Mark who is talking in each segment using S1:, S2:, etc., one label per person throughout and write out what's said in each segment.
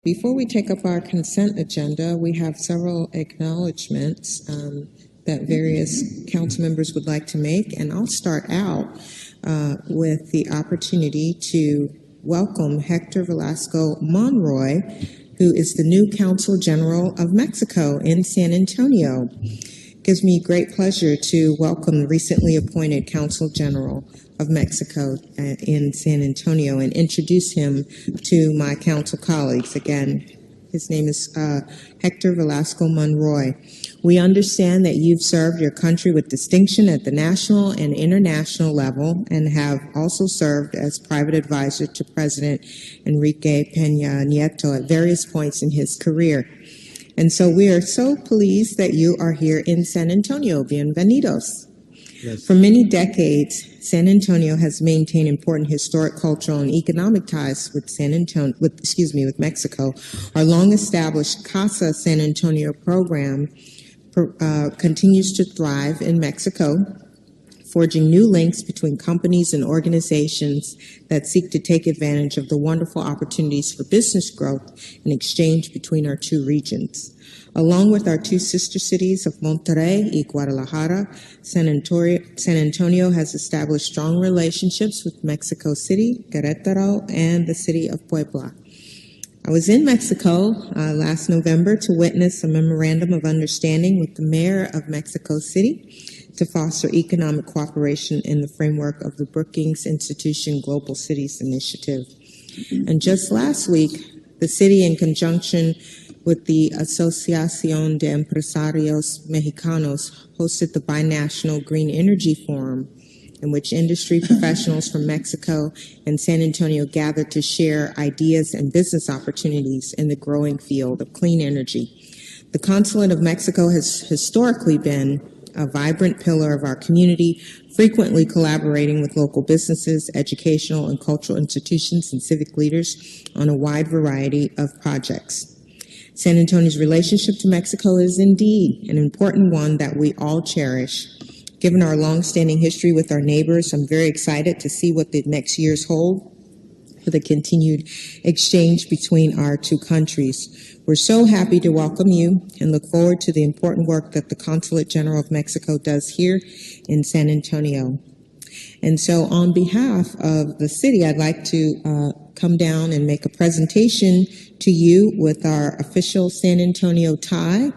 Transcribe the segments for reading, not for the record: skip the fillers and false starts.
S1: Before we take up our consent agenda, we have several acknowledgments that various council members would like to make, and I'll start out with the opportunity to welcome Héctor Velasco Monroy, who is the new Consul General of Mexico in San Antonio. It gives me great pleasure to welcome the recently appointed Consul General of Mexico in San Antonio and introduce him to my council colleagues. Again, his name is Héctor Velasco Monroy. We understand that you've served your country with distinction at the national and international level and have also served as private advisor to President Enrique Peña Nieto at various points in his career. And so we are so pleased that you are here in San Antonio. Bienvenidos. Yes. For many decades, San Antonio has maintained important historic, cultural, and economic ties with with Mexico. Our long-established Casa San Antonio program continues to thrive in Mexico, forging new links between companies and organizations that seek to take advantage of the wonderful opportunities for business growth and exchange between our two regions. Along with our two sister cities of Monterrey and Guadalajara, San Antonio has established strong relationships with Mexico City, Querétaro, and the city of Puebla. I was in Mexico last November to witness a memorandum of understanding with the mayor of Mexico City to foster economic cooperation in the framework of the Brookings Institution Global Cities Initiative. And just last week, the city, in conjunction with the Asociación de Empresarios Mexicanos, hosted the Binational Green Energy Forum, in which industry professionals from Mexico and San Antonio gathered to share ideas and business opportunities in the growing field of clean energy. The Consulate of Mexico has historically been a vibrant pillar of our community, frequently collaborating with local businesses, educational and cultural institutions, and civic leaders on a wide variety of projects. San Antonio's relationship to Mexico is indeed an important one that we all cherish. Given our long-standing history with our neighbors, I'm very excited to see what the next years hold for the continued exchange between our two countries. We're so happy to welcome you and look forward to the important work that the Consulate General of Mexico does here in San Antonio. And so on behalf of the city, I'd like to come down and make a presentation to you with our official San Antonio tie,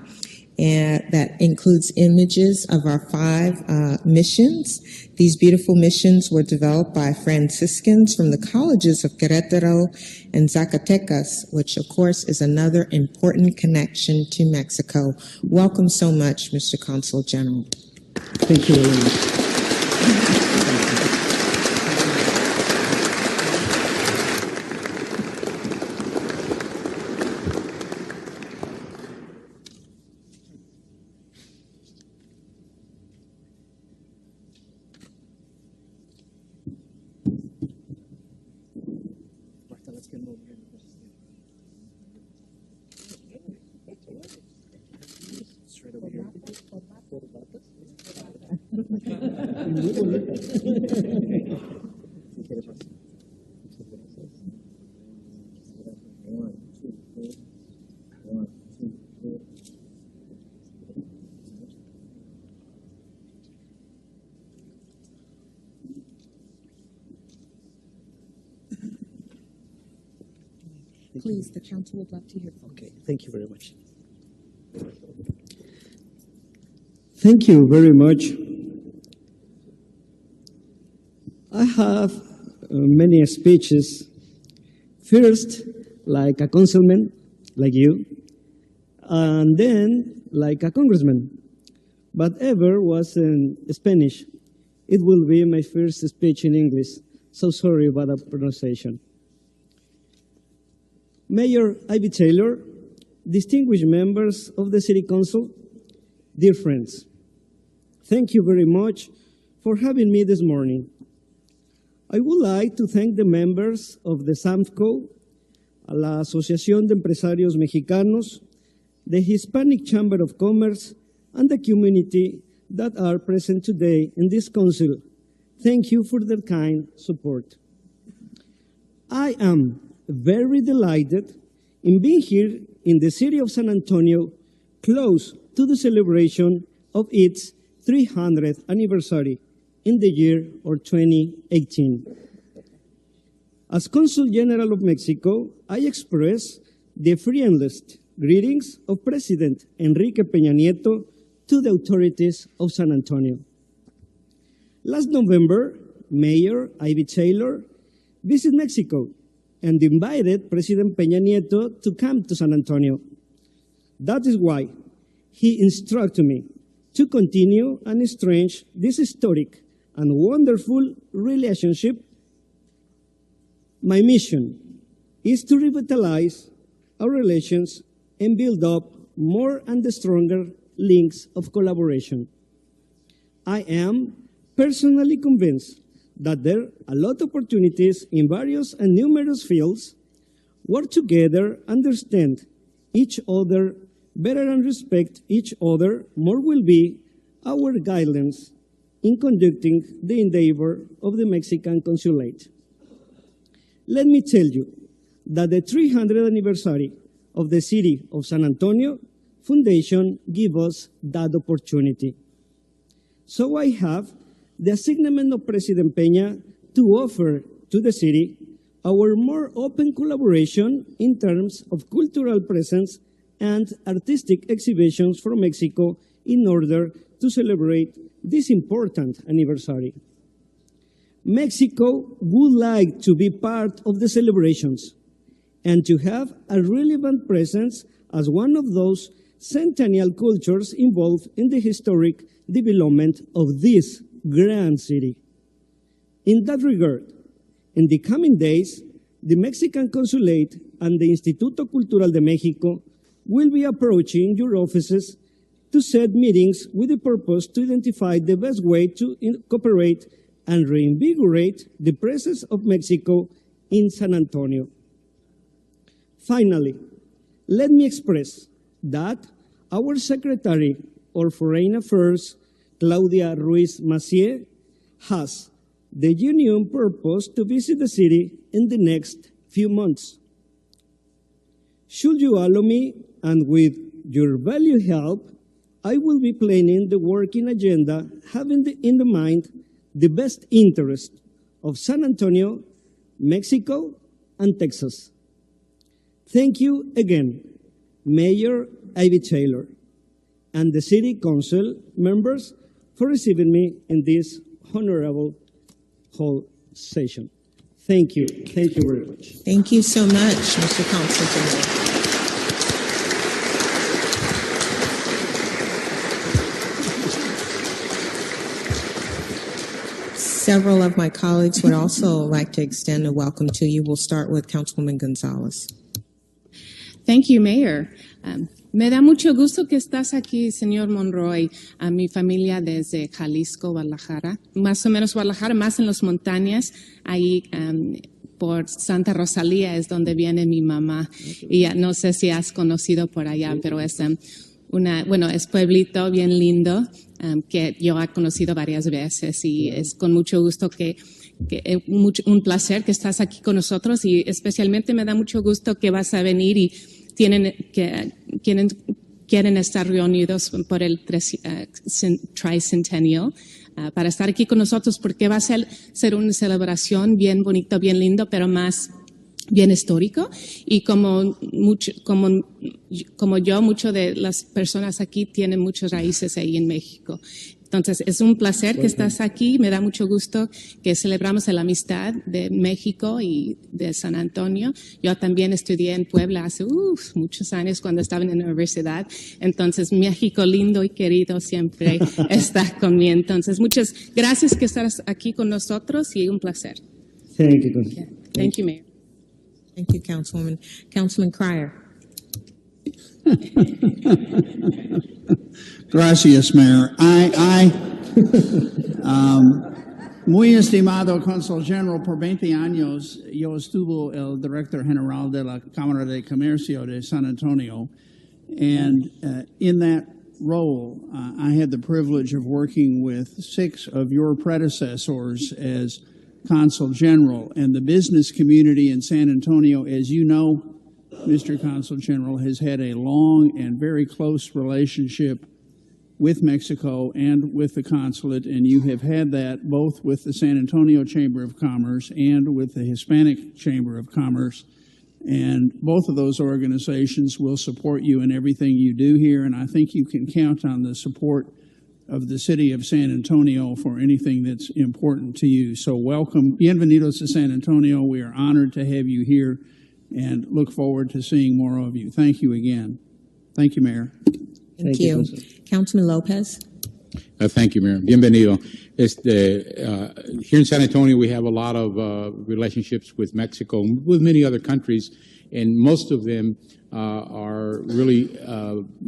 S1: and that includes images of our 5 missions. These beautiful missions were developed by Franciscans from the colleges of Querétaro and Zacatecas, which of course is another important connection to Mexico. Welcome so much, Mr. Consul General.
S2: Thank you very much.
S1: Please, the council would love to hear from you.
S2: Okay, thank you very much. Thank you very much. I have many speeches. First, like a councilman, like you, and then like a congressman. But ever was in Spanish. It will be my first speech in English, so sorry about the pronunciation. Mayor Ivy Taylor, distinguished members of the City Council, dear friends, thank you very much for having me this morning. I would like to thank the members of the SAMFCO, la Asociación de Empresarios Mexicanos, the Hispanic Chamber of Commerce, and the community that are present today in this council. Thank you for their kind support. I am very delighted in being here in the city of San Antonio, close to the celebration of its 300th anniversary in the year of 2018. As Consul General of Mexico, I express the friendliest greetings of President Enrique Peña Nieto to the authorities of San Antonio. Last November, Mayor Ivy Taylor visited Mexico and invited President Peña Nieto to come to San Antonio. That is why he instructed me to continue and strengthen this historic and wonderful relationship. My mission is to revitalize our relations and build up more and stronger links of collaboration. I am personally convinced that there are a lot of opportunities in various and numerous fields. Work together, understand each other better and respect each other more will be our guidelines in conducting the endeavor of the Mexican Consulate. Let me tell you that the 300th anniversary of the City of San Antonio Foundation gives us that opportunity. So I have the assignment of President Peña to offer to the city our more open collaboration in terms of cultural presence and artistic exhibitions from Mexico in order to celebrate this important anniversary. Mexico would like to be part of the celebrations and to have a relevant presence as one of those centennial cultures involved in the historic development of this grand city. In that regard, in the coming days, the Mexican Consulate and the Instituto Cultural de México will be approaching your offices to set meetings with the purpose to identify the best way to cooperate and reinvigorate the presence of Mexico in San Antonio. Finally, let me express that our Secretary of Foreign Affairs, Claudia Ruiz Macié, has the genuine purpose to visit the city in the next few months. Should you allow me, and with your valued help, I will be planning the working agenda having in mind the best interest of San Antonio, Mexico, and Texas. Thank you again, Mayor Ivy Taylor, and the City Council members for receiving me in this honorable hall session. Thank you. Thank you very much.
S1: Thank you so much, Mr. Consul General. Several of my colleagues would also like to extend a welcome to you. We'll start with Councilwoman Gonzalez.
S3: Thank you, Mayor. Me da mucho gusto que estás aquí, señor Monroy, a mi familia desde Jalisco, Guadalajara, más o menos Guadalajara, más en las montañas, ahí por Santa Rosalía es donde viene mi mamá. Y no sé si has conocido por allá, pero es es pueblito bien lindo que yo he conocido varias veces y es con mucho gusto un placer que estás aquí con nosotros y especialmente me da mucho gusto que vas a venir y quieren estar reunidos por el Tricentennial para estar aquí con nosotros porque va a ser una celebración bien bonito, bien lindo, pero más bien histórico y como yo, muchas de las personas aquí tienen muchas raíces ahí en México. Entonces, es un placer que estás aquí. Me da mucho gusto que celebramos la amistad de México y de San Antonio. Yo también estudié en Puebla hace muchos años cuando estaba en la universidad. Entonces, México lindo y querido siempre está conmigo. Entonces, muchas gracias que estás aquí con nosotros y un placer.
S2: Thank you.
S3: Thank you, Mayor.
S1: Thank you, Councilwoman. Councilman Cryer.
S4: Gracias, Mayor. Muy estimado Consul General, por 20 años yo estuve el Director General de la Cámara de Comercio de San Antonio, and in that role, I had the privilege of working with 6 of your predecessors as Consul General, and the business community in San Antonio, as you know, Mr. Consul General, has had a long and very close relationship with Mexico and with the consulate, and you have had that both with the San Antonio Chamber of Commerce and with the Hispanic Chamber of Commerce. And both of those organizations will support you in everything you do here, and I think you can count on the support of the city of San Antonio for anything that's important to you. So welcome. Bienvenidos to San Antonio. We are honored to have you here and look forward to seeing more of you. Thank you again. Thank you, Mayor.
S1: Thank you. Councilman Lopez.
S5: Thank you, Mayor. Bienvenido. Here in San Antonio, we have a lot of relationships with Mexico, with many other countries, and most of them are really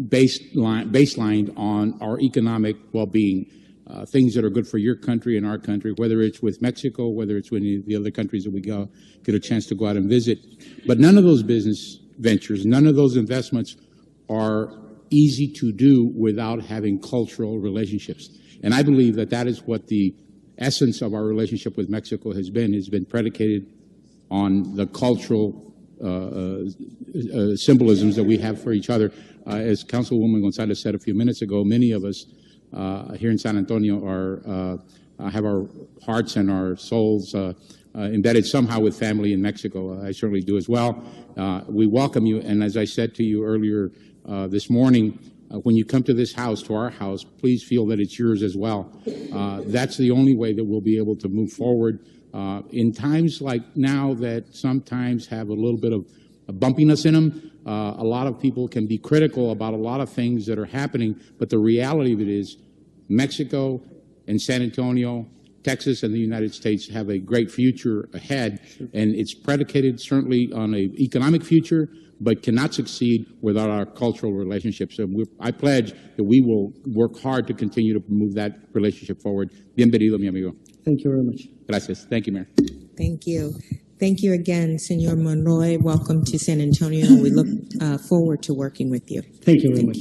S5: baselined on our economic well-being, things that are good for your country and our country, whether it's with Mexico, whether it's with any of the other countries that we get a chance to go out and visit. But none of those business ventures, none of those investments are easy to do without having cultural relationships. And I believe that that is what the essence of our relationship with Mexico has been predicated on the cultural symbolisms that we have for each other. As Councilwoman Gonzalez said a few minutes ago, many of us here in San Antonio have our hearts and our souls embedded somehow with family in Mexico. I certainly do as well. We welcome you, and as I said to you earlier this morning, when you come to this house, to our house, please feel that it's yours as well. That's the only way that we'll be able to move forward in times like now that sometimes have a little bit of a bumpiness in them. A lot of people can be critical about a lot of things that are happening, but the reality of it is Mexico and San Antonio, Texas and the United States have a great future ahead, and it's predicated certainly on an economic future, but cannot succeed without our cultural relationships. So I pledge that we will work hard to continue to move that relationship forward. Bienvenido, mi amigo.
S2: Thank you very much.
S5: Gracias. Thank you, Mayor.
S1: Thank you. Thank you again, Senor Monroy. Welcome to San Antonio. We look forward to working with you.
S2: Thank you very much.